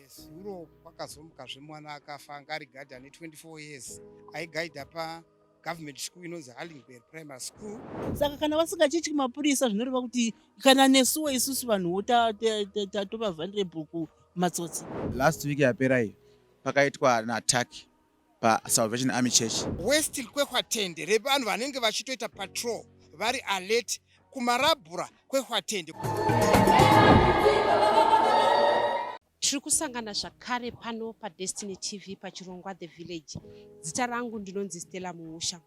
Nezuro kwakazomukazve mwana akafa anga ari gadhi ane 24 years aigaidha pagovernment school inonzi Harlingbury Primary School. Saka kana vasingachityi mapurisa zvinoreva kuti kana nesuwo isusu vanhuwo tova vulnerable kumatsotsi. Last week yapera iyi pakaitwa an-attack paSalvation Army Church. West kweHwatende revanhu vanenge vachitoita patrol vari alert kumarabhura kweHwatende. Tiri kusangana zvakare pano paDestiny TV pachirongwa The Village. Zita rangu ndinonzi Stella Muusha.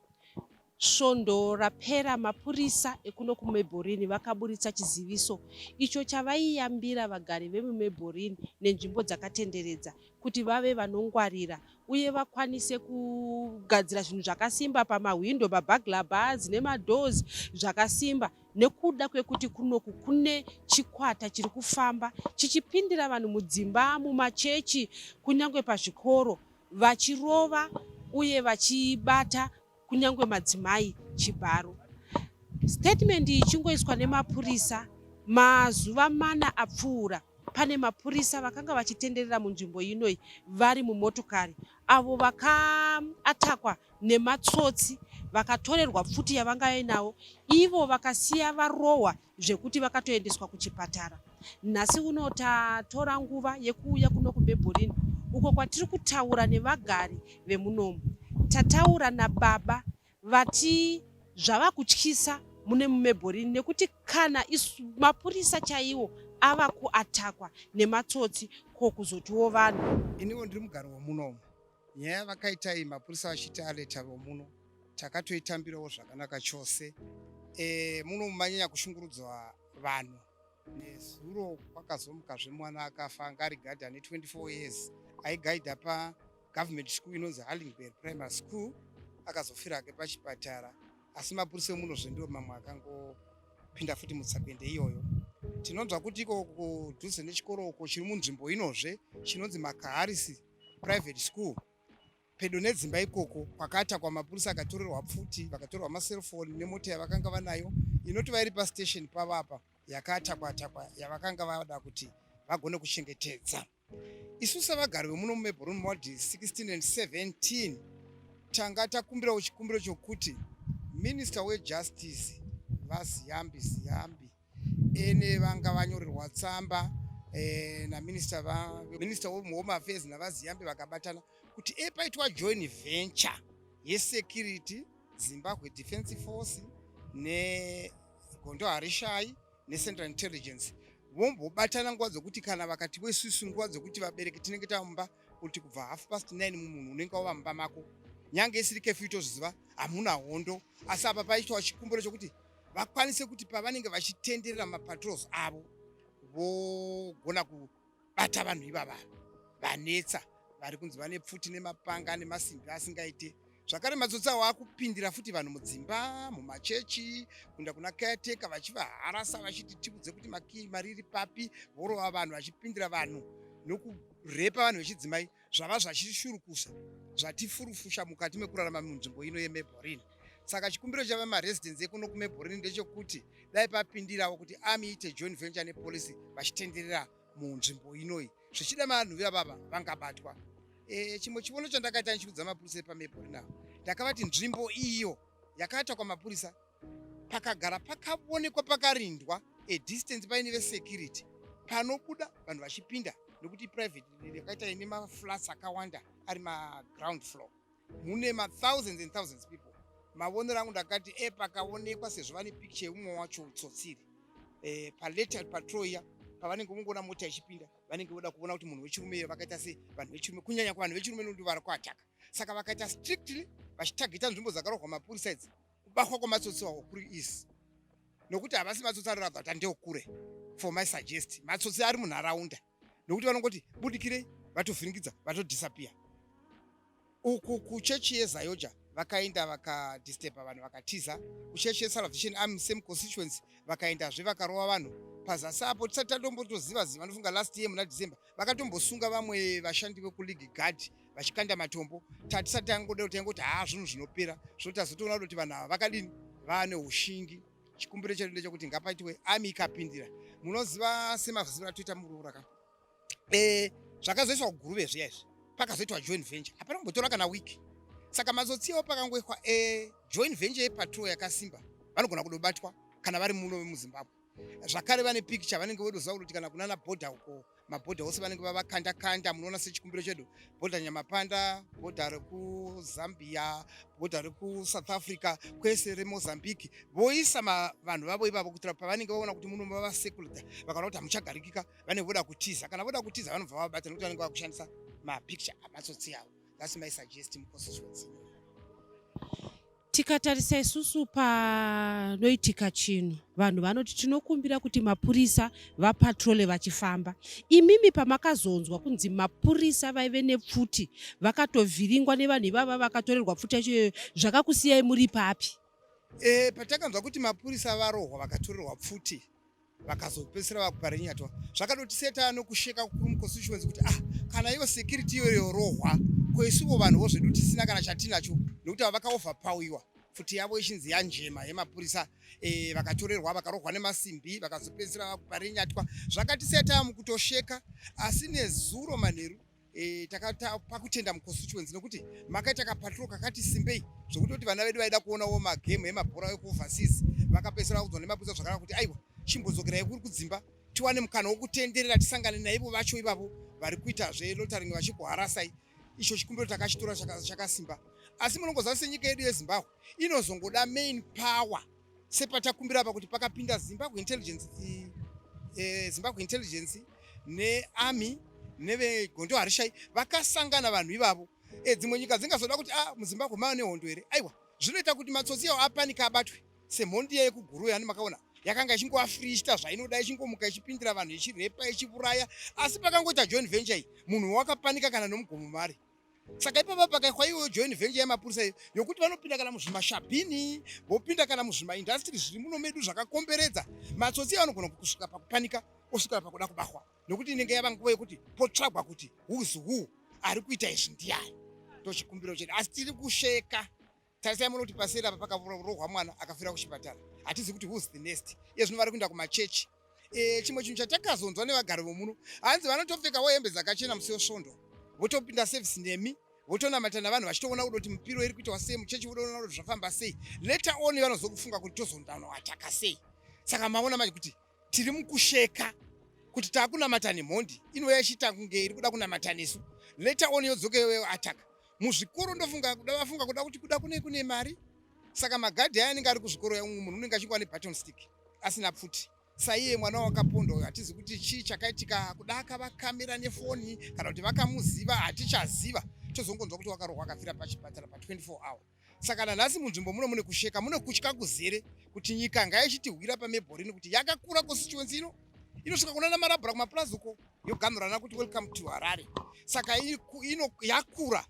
Svondo rapera mapurisa ekuno kuMebhorini vakaburitsa chiziviso icho chavaiyambira vagari vemuMebhorini nenzvimbo dzakatenderedza kuti vave vanongwarira uye vakwanise kugadzira zvinhu zvakasimba pamahwindo, burglar bars nemadoors zvakasimba, nekuda kwekuti kunoku kune chikwata chiri kufamba chichipindira vanhu mudzimba, mumachechi, kunyangwe pazvikoro, vachirova uye vachibata kunyangwe madzimai chibharo. Statement iyi chingoiswa nemapurisa mazuva 4 apfuura. Pane mapurisa vakanga vachitenderera munzvimbo inoi vari mumotokari avo vakaatakwa nematsotsi vakatorerwa pfuti yavangavainawo, ivo vakasiya varohwa zvekuti vakatoendeswa kuchipatara. Nhasi uno tatora nguva yekuuya kuno kuMebhorini uko kwatiri kutaura nevagari vemunomu. Tataura nababa vati zvava kutyisa mune muMebhorini nekuti kana mapurisa chaiwo ava kuatakwa nematsotsi kokuzotiwo vanhu. Iniwo ndiri mugari womunomu. Nyaya vakaita iyi mapurisa vachiti aleta vomuno takatoitambirawo zvakanaka chose. Munomu manyanya kushungurudzwa vanhu. Nezuro kwakazomukazve mwana akafa anga ari gadhi ane 24 years aigaidha pagovernment school inonzi Harlingbury Primary School akazofira ke pachipatara, asi mapurisa emunozve ndiwo mamwe akangopinda futi mutsakwende iyoyo. Tinonzwa kuti iko kudhuze nechikoro uko chiri munzvimbo inozve chinonzi Makaharisi Private School pedo nedzimba ikoko kwakatakwa mapurisa akatorerwa pfuti, vakatorerwa maselfoni nemota yavakanga vanayo inoti vairi pastation pavapa yakatakwa yavakanga vada kuti vagone kuchengetedza. Isu savagari vemuno muMebhorini ward 16 and 17 tanga takumbirawo chikumbiro chokuti Minister weJustice vaZiyambi ene vanga vanyorerwa tsamba naminister weHome Affairs navaZiyambi vakabatana kuti paitwa joint venture yesecurity Zimbabwe Defence Force neGondo Harishai neCentral Intelligence vombobatana nguva dzokuti kana vakati wesusu nguva dzokuti vabereki tinenge tamumba kuti kubva 9:30 munhu unenge wava mumba mako nyange isiri kefu itozviziva hamuna hondo, asi apa paitwa chikumbiro chokuti vakwanise kuti pavanenge vachitenderera mapatrols avo vogona kubata vanhu ivava vanetsa vari kunzi vane pfuti nemapanga nemasimbi asingaite. Zvakare matsotsi avo akupindira futi vanhu mudzimba, mumachechi, kunda kuna caretaker vachivaharasa vachiti tikudze kuti mariri papi, vorova vanhu vachipindira vanhu nokurepa vanhu vechidzimai, zvava zvachishurukusa zvatifurufusha mukati mekurarama munzvimbo ino yeMebhorini. Saka chikumbiro chava maresidents ekuno kuMebhorini ndechekuti dai papindirawo kuti army iite joint venture nepolisi vachitenderera munzvimbo inoi, zvichida vanhu vivava vangabatwa. Chimwe chivono chandakaita ndichikudza mapurisa epaMebhorini avo ndakavati nzvimbo iyo yakatakwa mapurisa pakagara pakaonekwa pakarindwa distance paine vesecurity panobuda vanhu vachipinda nekuti private yakaita ine maflats akawanda ari maground floor mune thousands and thousands people. Mavonero angu ndakati pakaonekwa sezvo vane picture yeumwe wacho utsotsiri paleta patrol iya pavanenge vongoona mota ichipinda vanenge voda kuona kuti munhu wechirume vakaita sei vanhu vechirume, kunyanya kuvanhu vechirume ndivo vari kuataka. Saka vakaita strictly vachitagita nzvimbo dzakarohwa mapurisa idzi kubatwa kwamatsotsi wawo kuri isi nokuti havasi matsotsi anoratidza kuti ndeokure. For my suggest matsotsi ari munharaunda nokuti vanongoti budikirei vatovhiringidza vatodisappear. Uku kuchechi yeZayoja vakaenda vakadisturba vanhu vakatiza, kuchechi yeSalvation Army same constituency vakaendazve vakarova vanhu. Pazasi apo tisati tatombotoziva vanofunga last year muna December vakatombosunga vamwe vashandi vekuLeague Guard vachikanda matombo. Tatisati tangoda kuti taingoti zvinhu zvinopera zvotazotoona kuti vanhu ava vakadini vane ushingi. Chikumbiro chedu ndechekuti ngapaitwe army ikapindira. Munoziva semavhiziro atoita muroora ka zvakazoiswa kuguruve zviya izvi pakazoitwa joint venture hapana kumbotora kana wiki. Saka mazotsiwo pakangoiswa joint venture yepatrol yakasimba vanogona kudobatwa kana vari muno muZimbabwe. Zvakare vane picture vanenge vodoziva kuti kana kunana bhodha uko mabhodha ose vanenge vavakanda kanda munoona sechikumbiro chedu bhodha Nyamapanda, bhodha rekuZambia, bhodha rekuSouth Africa, kwese reMozambique voisa vanhu vavo ivavo kuitira pavanenge vaona kuti muno vava secular vakaona kuti hamuchagarikika vane voda kutiza kana voda kutiza vanobva vabata nekuti vanenge vakushandisa mapicture amatsotsi avo. That's my suggestion constituency. Tikatarisa isusu panoitika chinhu vanhu vanoti tinokumbira kuti mapurisa vapatrole vachifamba. Imimi pamakazonzwa kunzi mapurisa vaive nepfuti vakatovhiringwa nevanhu ivava vakatorerwa pfuti yacho zvakakusiyai muri papi? Patakanzwa kuti mapurisa varohwa vakatorerwa pfuti vakazopedzisira vakuparinyatwa zvakadotiseta nokusheka kukuru muconstituency kuti kana iyo security iyo yorohwa kwesuvo vanhuvo zvedu tisina kana chatinacho nekuti vakaoverpowiwa pfuti yavo ichinzi yanjema yemapurisa vakatorerwa vakarohwa nemasimbi vakazopedzisira vakuparinyatwa zvakatiseta mukutosheka. Asi nezuro manheru pakutenda muconstituency nekuti makaita kapatrol kakati simbei zvokuti kuti vana vedu vaida kuonawo magemu emabhora ekuoverseas vakapedzisira kudzwa nemapurisa zvakanaka kuti aiwa chimbodzokerai kuri kudzimba tiwane mukana wokutenderera tisangane naivo vacho ivavo vari kuita zvelotaring vachikuharasai. Icho chikumbiro takachitora chakasimba. Asi munongoziva senyika yedu yeZimbabwe inozongoda main power sepatakumbira apa kuti pakapinda Zimbabwe Intelligence neArmy nevegondo harishai vakasangana vanhu ivavo. Dzimwe nyika dzingazoda kuti muZimbabwe mava nehondo here. Aiwa zvinoita kuti matsotsi avo apanika abatwe semhondi yekuguru yani makaona yakanga ichingova free ichita zvainoda ichingomuka ichipindira vanhu ichirepa ichiuraya. Asi pakangoita joint venture iyi munhu wakapanika kana nomugomo mari. Saka ipapa pakaiswa iwo joint venture yemapurisa iyo yokuti vanopinda kana muzvimashabhini vopinda kana muzvimaindastri zviri muno medu zvakakomberedza matsotsi anogona kusvika pakupanika osvika pakuda kubahwa nokuti inenge yava nguva yekuti potsvagwa kuti who's who ari kuita izvi ndiani. Ndochikumbiro chedu asi tiri kusheka. Tarisai muno kuti paseri apa pakarohwa mwana akafira kuchipatara hatizi kuti who's the next. Iye zvino vari kuenda kumachechi. Chimwe chinhu chatakazonzwa nevagari vomuno hanzi vanotopfekawo hembe dzakachena musi wesvondo votopinda service nemi votonamata navanhu vachitoona kuti mupiro iri kuitwa sei muchechi votoona kuti zvafamba sei. Later on vanozokufunga kuti tozondanoataka sei. Saka maona manje kuti tiri mukusheka kuti taakunamata nemhondi inouya ichiita kunge iri kuda kunamata nesu. Later on yodzoka ataka muzvikoro ndofunga vafunga kuda kuti kuda kune mari. Saka magadhi aya anenge ari kuzvikoro munhu unenge achingwa nebaton stick asina pfuti. Saiye mwana wakapondwa hatizi kuti chii chakaitika kuda akavakamera nefoni kana kuti vakamuziva hatichaziva. Tozongonzwa kuti wakarohwa akafira pachipatara pa24 hour. Saka nanhasi munzvimbo muno mune kusheka mune kutya kuzere kuti nyika ngaichitihwira pamebhorini kuti yakakura constituency inosvika kunana marabhura kumaplaza uko yoganhurana kuti welcome to Harare. Saka yakura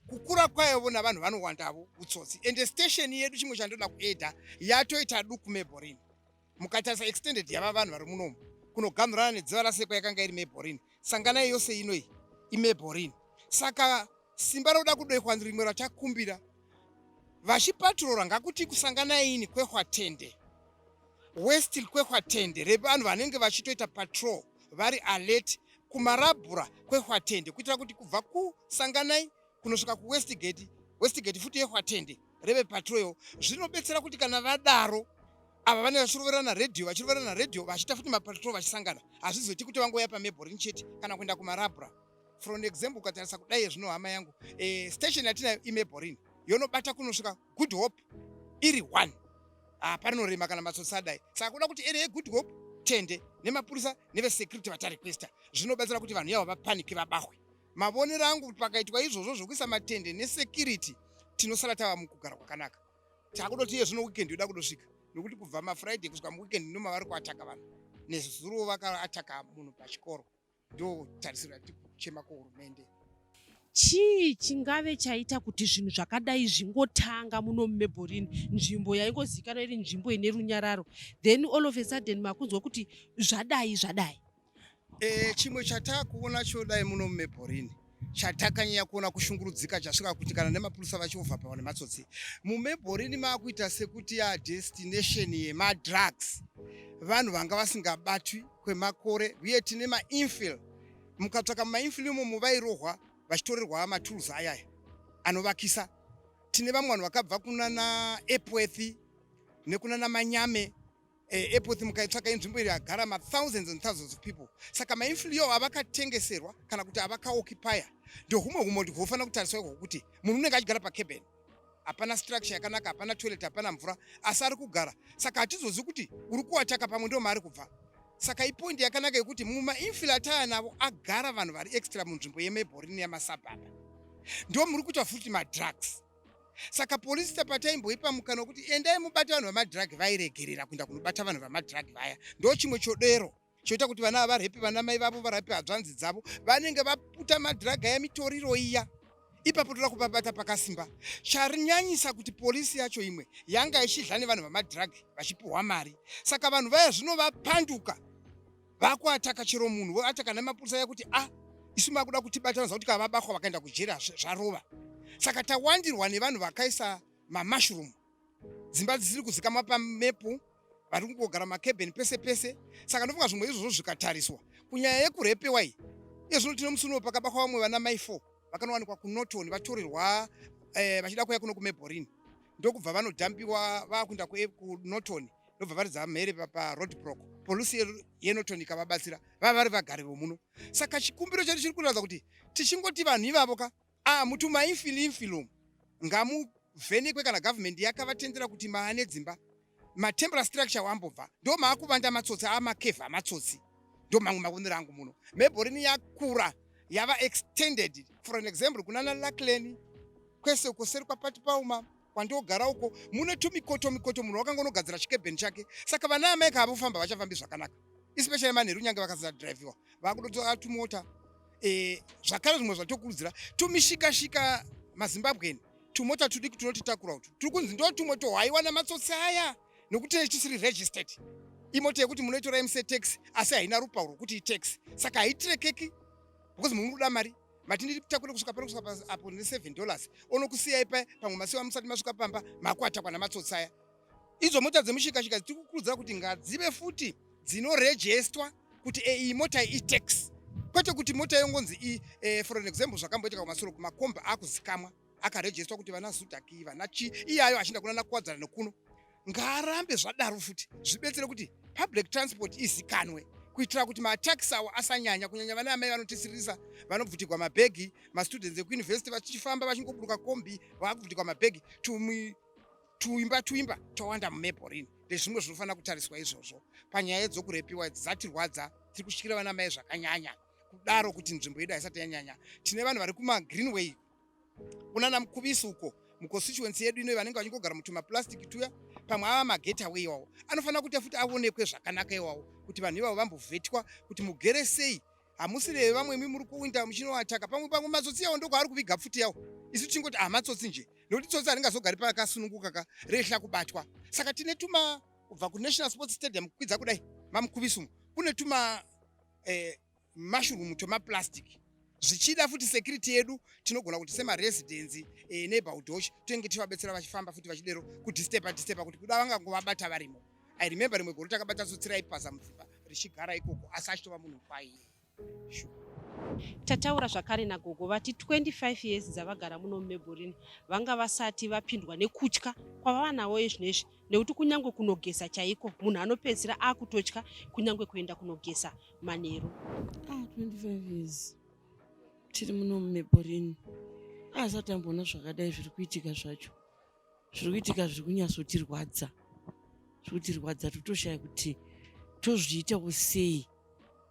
kukura kwayo navanhu vanowandavo utsotsi ende station yedu chimwe chandoda kuedha yatoita duku mebhorini. Mukatarisa extended yava vanhu vari munomu kunoganhurana nedziva rasekwa yakanga iri mebhorini sanganai yose inoi imebhorini. Saka simba roda kudoikwa rimwe ratakumbira vachipatrora ngakuti kusanganai ini kwehwatende west kwehwatende revanhu vanenge vachitoita patrol vari alert kumarabhura kwehwatende kuitira kuti kubva kusanganai kunosvika kuwestgate futi yehwatende reve patrol zvinobetsera kuti kana vadaro ava vanenge vachiroverana radio vachiita futi mapatrol vachisangana hazvizoiti kuti vangoya pamebhorini chete kana kuenda kumarabhura. For an example ukatarisa kudai zvino hama yangu station yatinayo imebhorini yonobata kunosvika Good Hope iri 1 parinorema kana matsotsi adai. Saka kuda kuti ere yeGood Hope tende nemapurisa nevesecurity vatarequesta zvinobatsira kuti vanhu yavo vapanike vabahwe. Mavonero angu kuti pakaitwa izvozvo zvokuisa matende nesecurity tinosara tava mukugara kwakanaka. Takudoti iye zvino weekend yoda kudosvika nokuti kubva mafriday kusvika muweekend ndoma vari kuataka vanhu nezuro vakaataka munhu pachikoro. Ndo tarisiro yatikuchema kuhurumende. Chii chingave chaita kuti zvinhu zvakadai zvingotanga muno mumebhorini nzvimbo yaingozikanwa iri nzvimbo ine runyararo then all of a sudden makunzwa kuti zvadai. Chimwe chatakuona chodai muno mumebhorini chatakanyanya kuona kushungurudzika chasvika kuti kana nemapurisa vachiovhapawa nematsotsi mumebhorini maakuita sekuti destination yemadrugs vanhu vanga vasingabatwi kwemakore uye tine mainfil mukatsvaka mumainfilimu muvairohwa vachitorerwa matools ayaya anovakisa. Tine vamwe vanhu vakabva kunana Epworth nekunana Manyame. Epworth mukaitsvaka inzvimbo iri yagara thousands and thousands of people. Saka mainfiliyo avakatengeserwa kana kuti avakaoccupya ndohumwe humwe ndihwofanira kutariswa hwokuti munhu unenge achigara pakebheni, hapana structure yakanaka, hapana toilet, hapana mvura, asi ari kugara. Saka hatizozivi kuti uri kuwataka pamwe ndo maari kubva. Saka ipoindi yakanaka yekuti mumainfili ataya navo agara vanhu vari extra munzvimbo yeMelbourne neyamasabhaba. Ndo muri kuita futi madrugs. Saka polisi pataimboipa mukana wekuti endai mubate vanhu vamadhiragi, vairegerera kuenda kunobata vanhu vamadhiragi vaya. Ndo chimwe chodero choita kuti vana varepi vana mai vavo, varapi hadzvanzi dzavo, vanenge vaputa madhiragi aya mitoriro iya. Ipapo toda kupabata pakasimba. Charinyanyisa kuti polisi yacho imwe yanga ichidla nevanhu vamadhiragi vachipuhwa mari. Saka vanhu vaya zvino vapanduka, vakuataka chero munhu, voataka nemapurisa yakuti isu makuda kutibata, kuti kavabakwa vakaenda kujera zvarova. Saka tawandirwa nevanhu vakaisa mamashurumu, dzimba dzisiri kuzikamwa pamepu, vari kungogara makebheni pese pese. Saka ndofunga zvimwe izvozvo zvikatariswa kunyaya yekurepewa iyi. Izvino tine musuno pakabakwa vamwe vana mai 4 vakanowanikwa kuNorton vatorerwa vachida kuya kuno kuMelbourne. Ndokubva vanodhambiwa vakuenda kuNorton, ndobva varidza mhere paRoadblock. Polisi yeNorton ikavabatsira, vava vari vagari vomuno. Saka chikumbiro chedu chiri kuratidza kuti tichingoti vanhu ivavo muti mainfilimu ngamuvhenekwe kana gavhmendi yakavatendera kuti maane dzimba, matemporary structure wambobva, ndo maakuvanda matsotsi amakevha amatsotsi. Ndo mamwe maonero angu muno. Melbourne yakura yava extended. For an example, kunana Lackland kwese uko seri kwapati pauma kwandogara uko mune tumikoto munhu wakanga unogadzira chikebheni chake. Saka vana amai kavofamba vachavambi zvakanaka, especially manheru nyange vakazira driviwa vakudotora tumota. Zvakare zvimwe zvatokurudzira tumishikashika maZimbabweni, tumota tudiki tunotitakura utu turi kunzi ndo tumoto hwaiwa namatsotsi aya nokuti chisiri registered. Imota yekuti munoitora tax asi haina rupauro kuti itax, saka haitirekeki because munhu unoda mari. Matindi takure kusvika pano kusvika apo $7 onokusiyai pamwe masiwa musati masvika pamba makuatakwa namatsotsi aya. Idzo mota dzemushikashika tiri kukurudzira kuti ngadzive futi dzinorejestwa kuti iyi mota itax, kwete kuti mota yongonzi for an example zvakamboitika kumasoro kumakomba akuzikamwa akarejestwa kuti vana Zudaki vana iyayo achinda kunana kuwadzana nekuno. Ngaarambe zvadaro futi zvibetsere kuti public transport izikanwe, kuitira kuti mataxi awo asanyanya, kunyanya vana amai vanotisiririsa, vanobvutirwa mabhegi, mastudents ekuuniversity vachifamba vachingoburuka kombi vakubvutirwa mabhegi. Tuimba towanda muMelbourne. Ndezvimwe zvinofanira kutariswa izvozvo panyaya dzokurepiwa dzatirwadza. Tiri kushikira vana mai zvakanyanya kudaro kuti nzvimbo yedu haisati yanyanya. Tine vanhu vari kumaGreenway kunana Mukuvisi uko muconstituency yedu ino vanenge vachingogara mutumaplastic tuya, pamwe ava magetaway iwawo anofanira kuti futi aonekwe zvakanaka iwawo, kuti vanhu ivavo vambovhetwa kuti mugere sei. Hamusire vamwe muri kuwinda muchinoataka pamwe matsotsi yawo ndoko ari kuviga pfuti yawo. Isu tichingoti matsotsi nje, nokuti tsotsi haringazogari pakasununguka rehla kubatwa. Saka tine tuma kubva kuNational Sports Stadium kukwidza kudai maMukuvisi kune tuma mashurumu tomaplastic. Zvichida futi security yedu tinogona kuti semaresidence neighborhood watch tinenge tivabetsera vachifamba futi vachidero kudistepa kuti kuda vangangovabata varimo. I remember rimwe gore takabata tsotsi raipasa mudzimba richigara ikoko asi achitova munhu kwaiye. Tataura zvakare nagogo vati 25 years dzavagara muno muMelbourne vanga vasati vapindwa nekutya kwavanawo izvinezvi, nekuti kunyange kunogesa chaiko munhu anopedzisira akutotya kunyange kuenda kunogesa manheru. 25 years tiri muno muMelbourne asati ambona zvakadai zviri kuitika zvacho. Zviri kuitika zviri kunyatsotirwadza, totoshaya kuti tozviitawo sei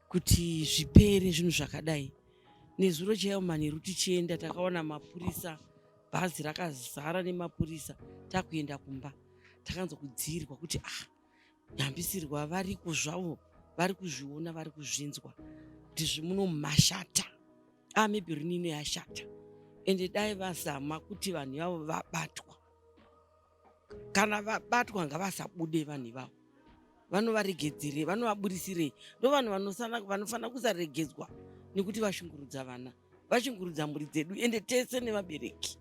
kuti zvipere zvinhu zvakadai. Nezuro chaiyo manheru tichienda takaona mapurisa, bhazi rakazara nemapurisa, takuenda kumba takanzwa kudziirwa kuti nyambisirwa variko zvavo, vari kuzviona, vari kuzvinzwa kuti zvimuno mashata. Melbourne ino yashata, ende dai vazama kuti vanhu ivavo vabatwa. Kana vabatwa ngavasabude vanhu ivavo, vanovaregedzere, vanovaburisirei. Ndo vanhu vanofanira kusaregedzwa nekuti vashungurudza vana, vashungurudza mhuri dzedu, ende tese nevabereki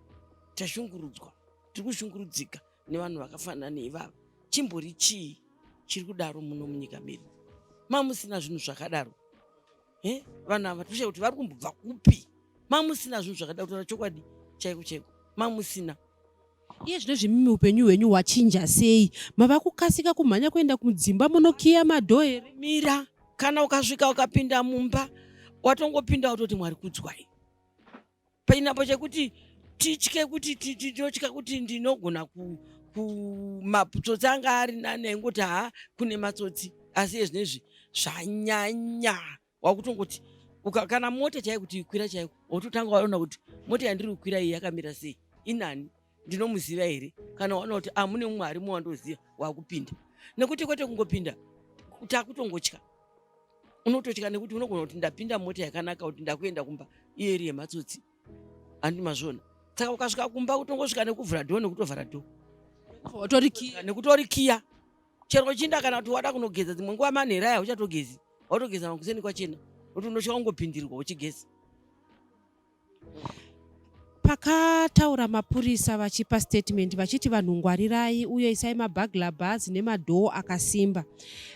tashungurudzwa, tiri kushungurudzika nevanhu vakafanana neivava. Chimbori chii chiri kudaro muno munyika medu? Mamusina zvinhu zvakadaro. vanhu ava toshaye kuti vari kumbobva kupi, mamusina zvinhu zvakada kutaura chokwadi chaiko chaiko, mamusina. Iye zvino zvimimi upenyu hwenyu hwachinja sei? Mava kukasika kumhanya kuenda kudzimba munokiya madho here? Mira, kana ukasvika ukapinda mumba watongopinda utoti Mwari kudzwai. Painapo chekuti titye kuti tinotya kuti ndinogona matsotsi anga ari nani engoti kune matsotsi, asi zvinezvi zvanyanya wakutongoti kana mota chaiyo kuti ikwira chaiko wototanga waona kuti mota yandiri kukwira iyi yakamira sei, inani, ndinomuziva here, kana waona kuti mune mumwe arimo wandoziva wakupinda. Nekuti kwete kungopinda kuti akutongotya, unototya nekuti unogona kuti ndapinda mota yakanaka kuti ndakuenda kumba iyo iri yematsotsi, handi mazvona. Saka ukasvika kumba kutongosvika nekuvhura dhoo nekutovhara dhoo nekutorikiya, chero chinda kana kuti wada kunogeza dzimwe nguva manhero aya uchatogezi, watogeza makuseni kwachena kuti unotya kungopindirwa uchigeza. Pakataura mapurisa vachipa statement vachiti vanhu ngwarirai uye isai mabhagla bhazi nemadhoo akasimba.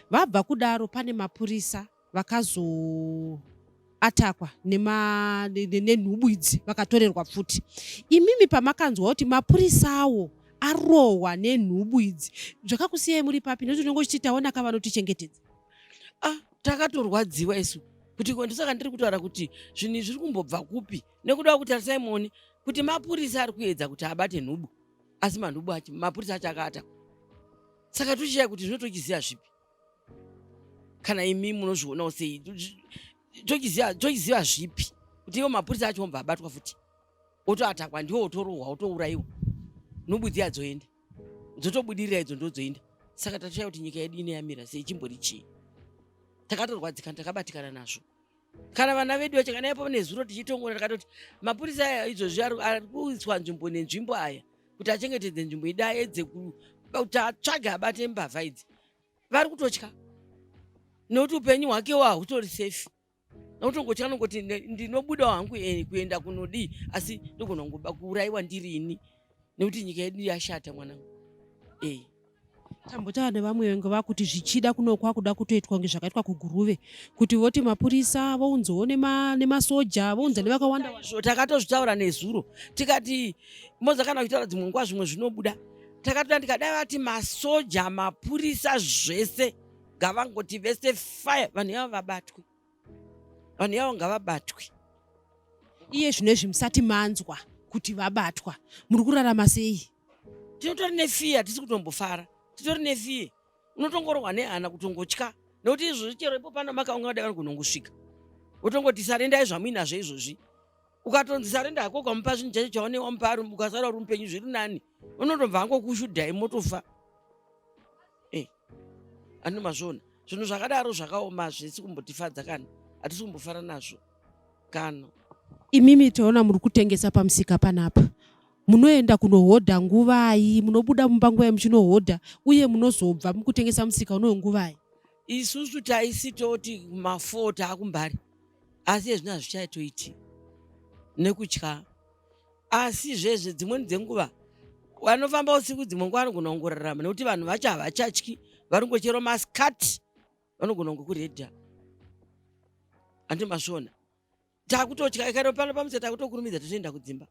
Vabva kudaro pane mapurisa vakazoatakwa nenhubu idzi vakatorerwa pfuti. Imimi pamakanzwa kuti mapurisa awo arohwa nenhubu idzi, zvakakusiyai muri papi? Nekuti unenge uchiti taona kavanotichengetedza. Takatorwadziwa isu kuti ndosaka ndiri kutaura kuti zvinhu zviri kumbobva kupi, nekuda kuti Simon kuti mapurisa ari kuedza kuti abate nhubu, asi manhubu acho mapurisa acho akaata. Saka tochishaya kuti zvinotochiziva zvipi? Kana imi munozvionawo sei? Tochiziva zvipi kuti iwo mapurisa acho ombva abatwa futi, otoatakwa, ndiwo otorohwa, otourayiwa, nhubu dziya dzoenda, dzotobudirira idzo ndodzoenda. Saka tatoshaya kuti nyika yedu ine yamira sei, chimbori chii? Takatorwadzikana, takabatikana nazvo. Kana vana vedu vacho kana ipo nezuro tichitongona takatoti mapurisa aya izvozvi ari kuiswa nzvimbo nenzvimbo aya kuti achengetedze nzvimbo idaedze kuti atsvage abate mbavha idzi, vari kutotya nekuti upenyu hwake hahutori sefi. Nokutongotya nongoti ndinobuda hangu kuenda kunodii, asi ndogona kuurayiwa ndirini nekuti nyika yedu yashata mwanangu. Tambotaura nevamwe vengu vakuti zvichida kunokwa kuda kutoitwa ngezvakaitwa kuGuruve, kuti voti mapurisa vounzawo nemasoja, vounza nevakawanda. Takatozvitaura nezuro tikati moza kana kuitaura dzimwe nguva zvimwe zvinobuda, takatoda tikadai vati masoja, mapurisa zvese ngavangoti vese fire, vanhu ivavo vabatwe, vanhu ivavo ngavabatwe. Iye zvinezvi musati manzwa kuti vabatwa, muri kurarama sei? Tinotori nefiya, tisi kutombofara, titori nefiye, unotongorohwa nehana kutongotya, nekuti izvozvi chero ipo pano makaunga dai vanogona kusvika wotongoti sarendai zvamuinazvo izvozvi. Ukatonzi sarenda hako ukamupa zvinhu chacho chaonei wamupa, ukasara uri mupenyu zviri nani, unotobva angokushudhai motofa. Handi mazvona zvinhu zvakadaro zvakaoma, zvisi kumbotifadza kana hatisi kumbofara nazvo kana. Imimi taona muri kutengesa pamusika panapa, munoenda kunohodha nguvai? Munobuda mumba nguva yemuchinohodha uye munozobva mukutengesa musika unoyo nguvai? Isusu taisi toti ma4 taakumbari, asi izvezvi hazvichaitoiti nekutya. Asi zvezve dzimweni dzenguva vanofamba usiku dzimwe nguva vanogona kungorarama nekuti vanhu vacho havachatyi, varingochero masikati vanogona kungokuredha. Handi mazvona takutotya ikairo pano pamusika takutokurumidza totoenda kudzimba.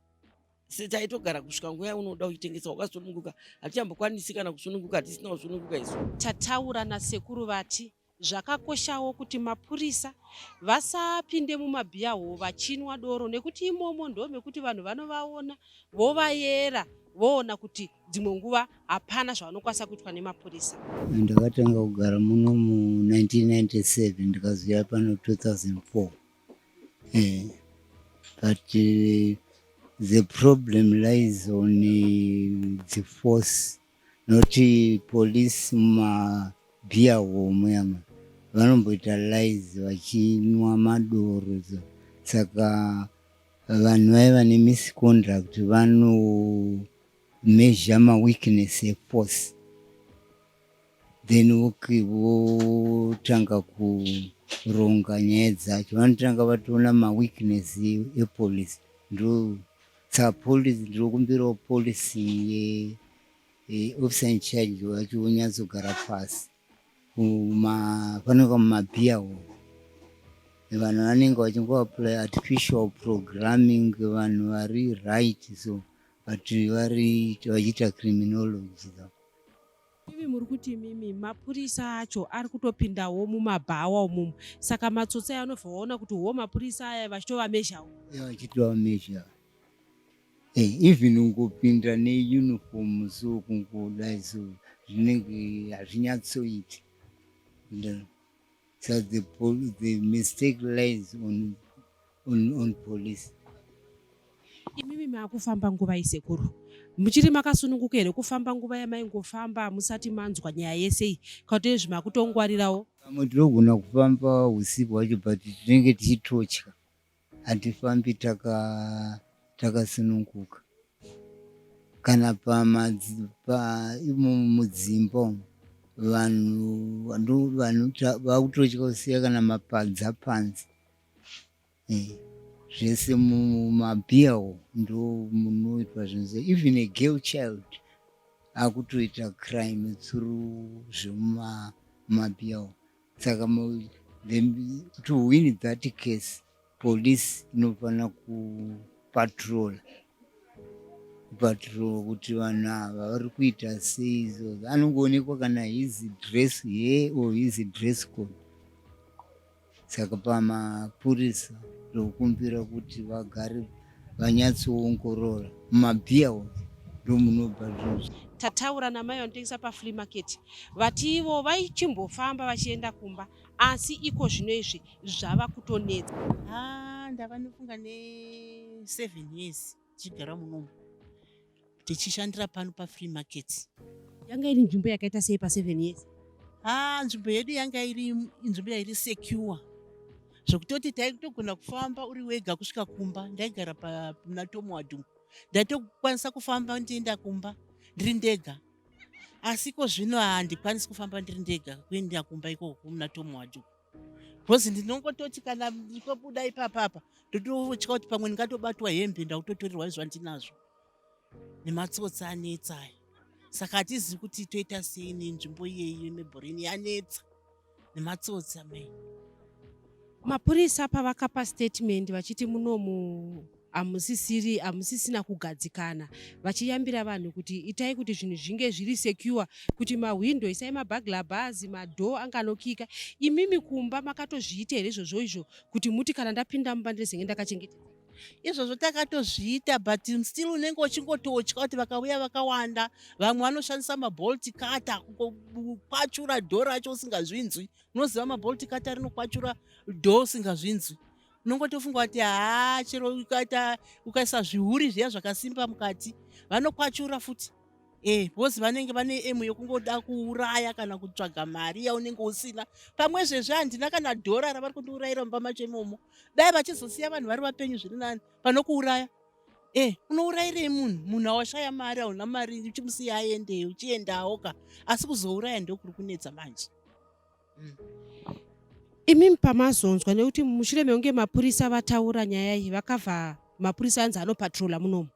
Taitogara kusvika nguva yaunoda kuchitengesa wakasununguka, hatichambokwanisi kana kusununguka, hatisina kusununguka isu. Tataura nasekuru vati zvakakoshawo kuti mapurisa vasapinde mumabhiyaho vachinwa doro, nekuti imomo ndo mekuti vanhu vanovaona vovayera voona kuti dzimwe nguva hapana zvavanokwanisa kuitwa nemapurisa. Ndakatanga kugara muno mu1997 ndikazoya pano 2004. But the problem lies on the force, not police. Mabhiya muyama vanomboita lies vachinwa madoro, saka vanhu vaiva nemisconduct vano measure maweakness eforce, then votanga kuronga nyaya dzacho, vanotanga vatoona maweakness epolice. Ndo saka polisi ndinokumbirawo polisi officer in charge wacho vonyatsogara pasi panonga mumabhiya hall vanhu vanenge vachingoapply artificial programming, vanhu vari right, so vati vachiita criminology. Imi muri kuti mimi mapurisa acho ari kutopindawo mumabhawa umumu, saka matsotsi aya anobva waona kuti mapurisa aya vachitova mezhawo vachitova mezha, even ungopinda neuniform so kungodai, so zvinenge hazvinyatsoiti. So the mistake lies on police. imimi maakufamba nguva isekuru, muchiri makasununguka here kufamba nguva yamaingofamba musati manzwa nyaya yese iyi, kautei zvimakutongwarirawo? Pamwe tinogona kufamba usiku hwacho, but tinenge tichitotya, hatifambi takasununguka. Kana mudzimba vanhu vakutotya kusiya kana mapadza panze, zvese mumabhiawo ndo munoitwa zvinhu. Even a girl child akutoita crime through zvemumabhiawo. Saka to win that case, police inofana kupatrol kuti vanhu ava vari kuita sei. So anongoonekwa kana his dress here or his dress code. Saka pamapurisa ndokukumbira kuti vagare vanyatsoongorora mumabhiawo, ndo munobva zvinhu. Tataura namai vanotengesa pafree market vati ivo vaichimbofamba vachienda kumba, asi iko zvino izvi zvava kutonetsa. Ndava nofunga ne7 years tichigara munomu tichishandira pano pafree market. Yanga iri nzvimbo yakaita sei pa7 years? Nzvimbo yedu yanga iri nzvimbo yairi secure zvokutoti taitogona kufamba uri wega kusvika kumba. Ndaigara pana Tom Wadungu, ndaitokwanisa kufamba ndienda kumba ndiri ndega, asi ko zvino handikwanisi kufamba ndiri ndega kuenda kumba ikoko muna Tom Wadungu, because ndinongototi kana ndikobuda ipapapa ndototya kuti pamwe ndingatobatwa hembe ndakutotorerwa zvandinazvo nematsotsi anetsa. Saka hatizivi kuti toita sei nenzvimbo iyeyi meBhorini yanetsa nematsotsi amai. Mapurisa pavakapa statement vachiti munomu hamusisina kugadzikana, vachiyambira vanhu kuti itai kuti zvinhu zvinge zviri secure, kuti mahwindo isai mabhagla bhazi, madhoo anganokika. Imimi kumba makatozviita here izvozvo kuti muti kana ndapinda mumba ndezenge ndakachengetedzeka? Izvozvo takatozviita, but still unenge uchingototya kuti vakauya vakawanda, vamwe vanoshandisa mabolt cutter kukwachura dhoo racho usingazvinzwi. Unoziva mabolt cutter rinokwachura dhoo usingazvinzwi. Unongotofunga kuti chero ukaisa zviuri zviya zvakasimba mukati vanokwachura futi. Because vanenge vane emu yokungoda kuuraya kana kutsvaga mari yaunenge usina. Pamwe zvezvo handina kana dhora ravari kundiurayira mumba macho imomo. Dai vachizosiya vanhu vari vapenyu zviri nani panokuuraya. Unourayirei munhu awashaya mari, hauna mari, uchimusiya aende uchiendawo ka, asi kuzouraya ndokuri kunetsa manje. Imimi pamazonzwa nekuti mushure mekunge mapurisa vataura nyaya iyi vakabva mapurisa anzi anopatrola munomu,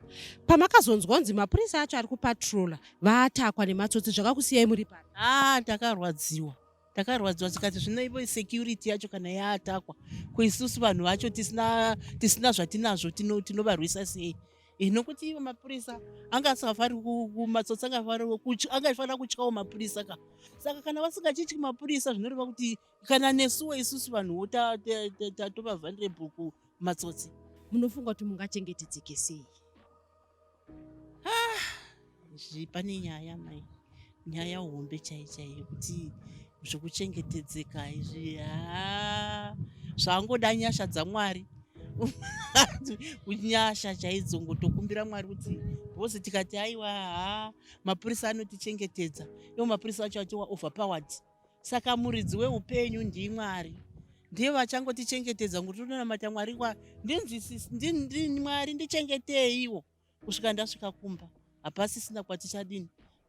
pamakazonzwa kunzi mapurisa acho ari kupatrola vaatakwa nematsotsi, zvakakusiyai muri pari? Takarwadziwa tikati zvino ivo security yacho kana yaatakwa, kuisusu vanhu vacho tisina zvatinazvo tinovarwisa sei? Nokuti ivo mapurisa matsotsi angafanira kutyawo mapurisa ka. Saka kana vasingachityi mapurisa zvinoreva kuti kana nesuwo isusu vanhuwo tova vulnerable kumatsotsi. Munofunga kuti mungachengetedzeke sei? Pane nyaya mai, nyaya hombe chaiyo kuti zvokuchengetedzeka izvi zvangoda nyasha dzaMwari. Nyasha chaidzo ngotokumbira Mwari kuti bhozi tikati aiwa mapurisa anotichengetedza, ivo mapurisa vacho vachiwa overpowered. Saka muridzi weupenyu ndiMwari, ndiye vachangotichengetedza ngokuti unonamata Mwari ndinzi Mwari ndichengeteiwo kusvika ndasvika kumba. Hapasisina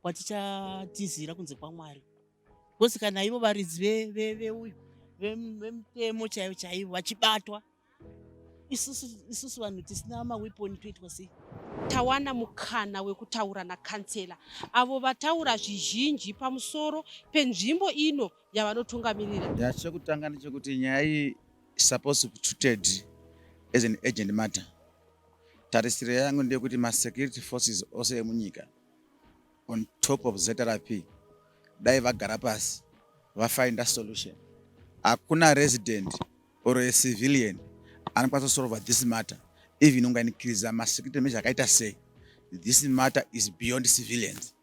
kwatichatizira kunze kwaMwari. Bhozi kana ivo varidzi vemutemo chaivo vachibatwa, isusu vanhu tisina maweponi toitwa sei? Tawana mukana wekutaura nakansela avo vataura zvizhinji pamusoro penzvimbo ino yavanotungamirira. Chekutanga ndechekuti nyaya iyi is supposed to be treated as an urgent matter. Tarisiro yangu ndeyekuti ma-security forces ose emunyika on top of ZRP dai vagara pasi vafind a solution. Hakuna resident or a civilian anokwanisa solve this matter even unganikiriza ma-security measure akaita sei. This matter is beyond civilians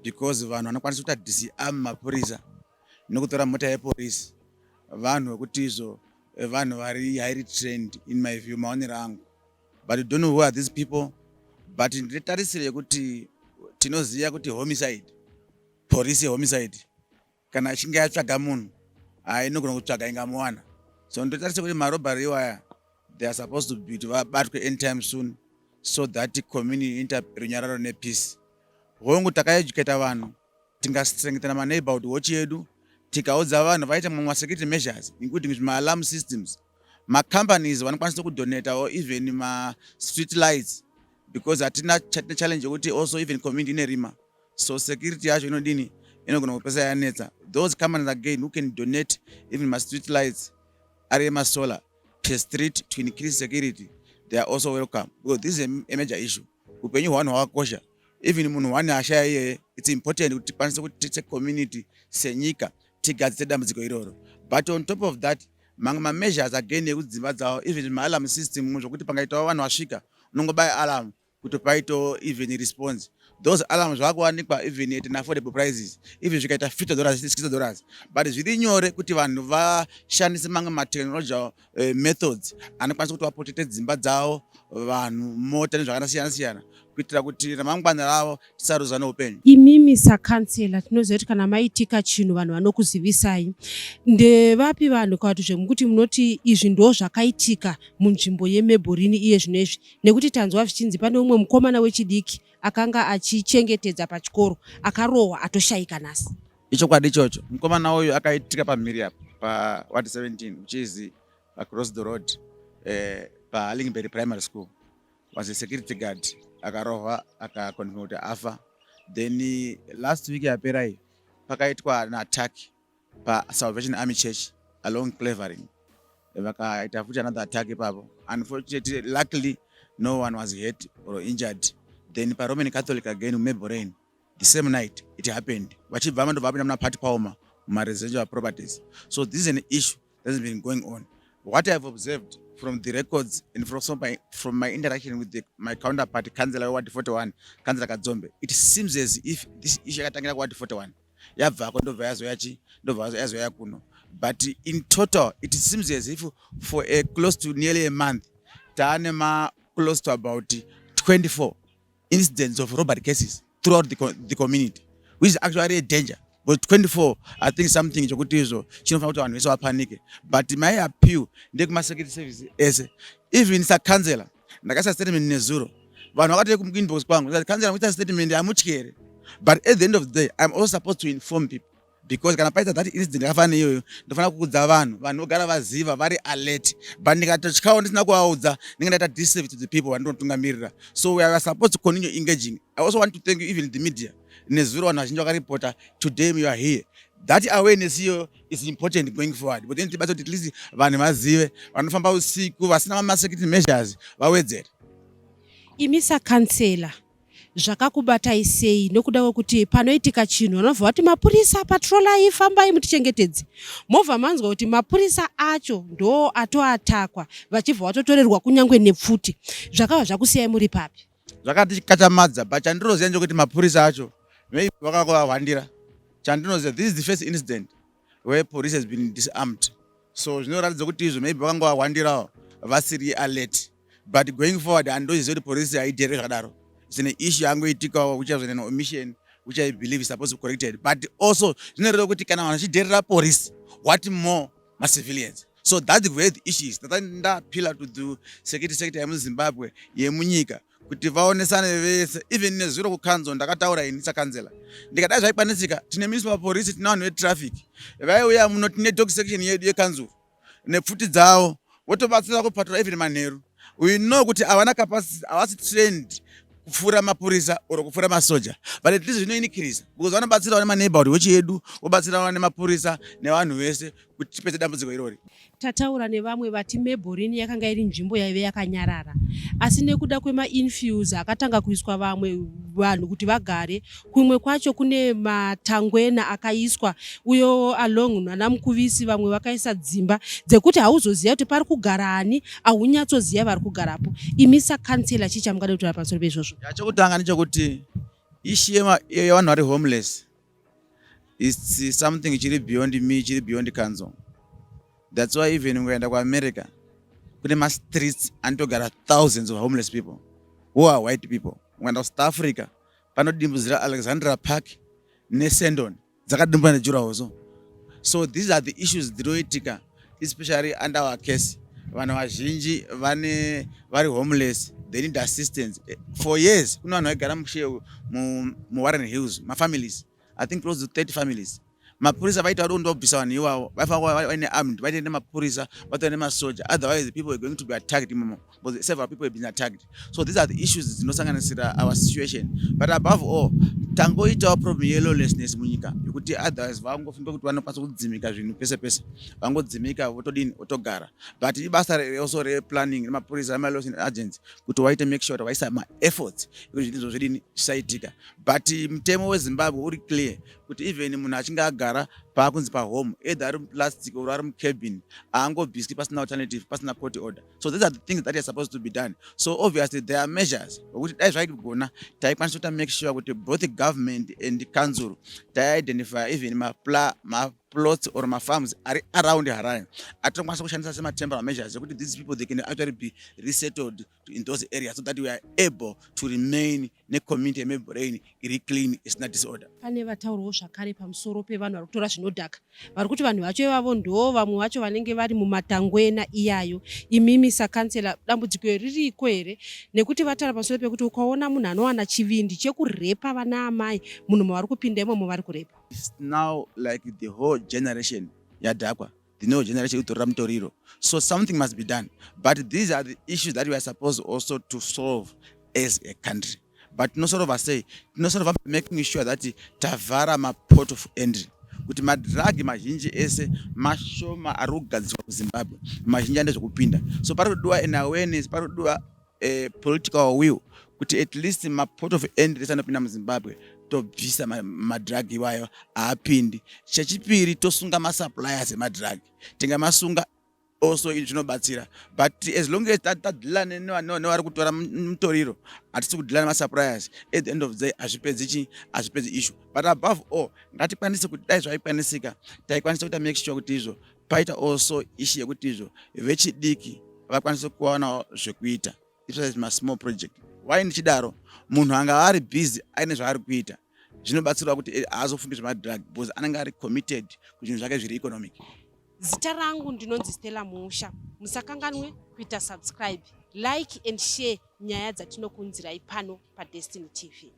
because vanhu vanokwanisa kuti disarm mapurisa nokutora mota yepolisi vanhu vekuti izvo vanhu vari highly trained in my view, maonero angu. But you don't know who are these people. But nditarisire yekuti tinoziva kuti homicide, police homicide, kana achinge atsvaga munhu inogona kutsvaga ingamuwana. So ndotarisira kuti marobhari iwaya they are supposed to be vabatwe anytime soon so that community runyararo nepeace. Hongu takaeducata vanhu tingastrengthena maneighborhood watch yedu tikaudza vanhu vaita mamwe security measures including ma-alarm systems. Ma-companies vanokwanisa kudonate or even ma-street lights because hatina challenge yokuti also even community inerima. So security yacho inodini inogona kupesa yanetsa. Those companies again who can donate even ma-street lights ari ema-solar per street to increase security, they are also welcome because this is a major issue. Upenyu hwanhu hwakakosha. Even munhu wane ashaya iye, it's important kuti tikwanise kuti community senyika tigadzise dambudziko iroro. But on top of that, mamwe measures again ekudzimba dzawo even ma-alarm system zvokuti pangaitawo vanhu vasvika unongobaya alarm kuti paito even response. Those alarms vakuwanikwa even at affordable prices, even zvikaita $50 $60. But zviri nyore kuti vanhu vashandise mamwe ma-technological methods anokwanisa kuti vaprotecte dzimba dzawo, vanhu, mota nezvakasiyana siyana kuitira kuti ramangwana ravo tisaruza neupenyu. Imimi sakhansela tinoziva kuti kana maitika chinhu vanhu vanokuzivisai. Ndevapi vanhu kwati zvekuti munoti izvi ndo zvakaitika munzvimbo yeMeburini iye zvinezvi, nekuti tanzwa zvichinzi pane umwe mukomana wechidiki akanga achichengetedza pachikoro akarohwa atoshayika nhasi. Ichokwadi ichocho. Mukomana uyu akaitika pamhiri apa pa 17 which is across the road pa Lingberry Primary School. Was a security guard akarohwa akakonfirm kuti afa. Then last week yaperai pakaitwa na attack pa Salvation Army Church along Clavering. Vakaita futi another attack ipapo. Unfortunately, luckily no one was hurt or injured. Then pa Roman Catholic again Meburini, the same night it happened. Vachibva vanhu vapinda muna party paoma muma residential properties. So this is an issue that has been going on. What I have observed from the records and from my interaction with my counterpart, Councillor Ward 41, Councillor Kadzombe, it seems as if this issue yatangira Ward 41. Yabva ndobva yazoyachi, ndobva yazoya kuno. But in total, it seems as if for a close to nearly a month, taane close to about 24 incidents of robbery cases throughout the community, which is actually a danger. But 24, I think something chokuti izvo chinofanira kuti vanhu vese vapanike. But my appeal ndekuma security service ese, even sakhanzela ndakaisa statement nezuro vanhu vakati kuinbox kwangu khanzela kuita statement amutyere. But at the end of the day, I'm also supposed to inform people because kana paita that incident yakafana iyoyo ndofanira kukudza vanhu vogara vaziva vari alert. But ndikatotyawo ndisina kuvaudza ndingaita disservice to the people vandinotungamirira. So we are supposed to continue engaging. I also want to thank you even the media. Nezuro vanhu vazhinji vakaripota today you are here. That awareness here is important going forward. But then tibato at least vanhu vazive vanofamba usiku vasina ma security measures vawedzere. Imisa kansela zvakakubatai sei nokuda kwekuti panoitika chinhu vanobva vati mapurisa patrolai fambai mutichengetedze. Movha manzwa kuti mapurisa acho ndo atoatakwa vachibva vatotorerwa kunyangwe nepfuti. Zvakava zvakusiyai muri papi? Zvakati chikatamadza but chandinoziva ndechekuti mapurisa acho maybe vakavahwandira. Chandinoziva this is the first incident where police has been disarmed. So zvinoratidza kuti izvo maybe vakangowahwandirawo vasiri alert. But going forward andoziva kuti police haidhere zvakadaro. It's an issue yangoitikawo which has an omission which I believe is supposed to be corrected. But also zvinoratidza kuti kana vanhu vachidherera police, what more ma civilians? So that's where the issue is. Ndapila to the security sector yemuZimbabwe yemunyika kuti vaonesane vese even nezuro kukanzo ndakataura ini sakanzela ndikadai zvaikwanisika tine municipal police tina vanhu vetraffic vaiuya muno tine dog section yedu yekanzuru nepfuti dzavo votobatsira kupatrol even manheru. We know kuti havana capacity, havasi trained kupfuura mapurisa or kupfuura masoja, but at least zvinoinikirisa because vanobatsira vane maneighborhood wechi yedu, vobatsira vane mapurisa nevanhu vese kuti tipedze dambudziko irori. tataura nevamwe vati Meborini yakanga iri nzvimbo yaive yakanyarara, asi nekuda kwemainfuse akatanga kuiswa vamwe vanhu kuti vagare, kumwe kwacho kune matangwena akaiswa uyo along nana mukuvisi, vamwe vakaisa dzimba dzekuti hauzoziva kuti pari kugara ani, haunyatsiziva vari kugarapo. Imi sakansela chii chamungada kutaura pamusoro pezvozvo? Chokutanga ndechekuti ishi yevanhu vari homeless it's something chiri beyond me, chiri beyond council. That's why even ukaenda kuAmerica kune streets anotogara thousands of homeless people who are white people. Ukaenda kuSouth Africa panodimbuzira Alexandra Park neSendon dzakadimbwa nejurahozo. So these are the issues dzinoitika especially under our case. Vanhu vazhinji vari homeless, they need assistance. For years kuna vanhu vaigara muWarren Hills, families, I think close to 30 families. Mapurisa vaita ndobvisa vanhu ivavo, vaine armed, vaite nemapurisa, vaite nemasoja. Otherwise people are going to be attacked imomo, because several people have been attacked. So these are the issues dzinosanganisira our situation. But above all, tangoitawo problem yelawlessness munyika yekuti otherwise vangofunga kuti vanokwanisa kudzimika zvinhu pese pese, vangodzimika votodini votogara. But ibasa also replanning nemapurisa nema law agents kuti waite make sure vaisa efforts kuti zvinhu zvodini zvisaitika. But mutemo weZimbabwe uri clear kuti even munhu achinge agara paakunzi pahome, either ari muplastic or ari mukabin, haangobviswi pasina alternative, pasina court order. So these are the things that are supposed to be done. So obviously there are measures ukuthi dai zvaigona taikwanisa kuti make sure kuti both the government and the council identify even plots or farms are around Harare. Atinokwanisa kushandisa sema-temporary measures kuti these people they can actually be resettled in those areas so that we are able to remain ne-community yeMeborini iri clean, isina disorder. Pane vataurawo zvakare pamusoro pevanhu vari kutora zvinodhaka, vari kuti vanhu vacho ivavo ndo vamwe vacho vanenge vari mumatangwena iyayo. Imimi sakansela dambudziko ririko here? Nekuti vataura pamusoro pekuti ukaona munhu anowana chivindi chekurepa vana amai, munhu mavari kupinda imomo vari kurepa. It's now like the whole generation yadhakwa, the new generation itorira mutoriro. So something must be done. But these are the issues that we are supposed also to solve as a country. But no sort of say, no sort of making sure that tavhara maport of entry. Kuti madragi mazhinji ese mashoma ari kugadzirwa kuZimbabwe, mazhinji ane zvekupinda. So parikudiwa an awareness, parikudiwa a political will kuti at least maport of entry sanopinda muZimbabwe tobvisa madragi iwayo haapindi. Chechipiri tosunga masuppliers emadragi, tingamasunga also zvinobatsira. But as long as tadhilana nevari kutora mutoriro, hatisi kudhilana masuppliers, at the end of the day hazvipedzi issue. But above all, ngatikwanise kuti dai zvaikwanisika taikwanisa kuti make sure kuti izvo paita also issue yekuti izvo vechidiki vakwanise kuwanawo zvekuita, especially ma-small project. Why ndichidaro, munhu anga ari busy aine zvaari kuita, zvinobatsira kuti haazofungi zvemadrug because anenge ari committed kuzvinhu zvake zviri economic. Zita rangu ndinonzi Stella Musha. Musakanganwe kuita subscribe, like and share nyaya dzatinokunzirai pano paDestiny TV.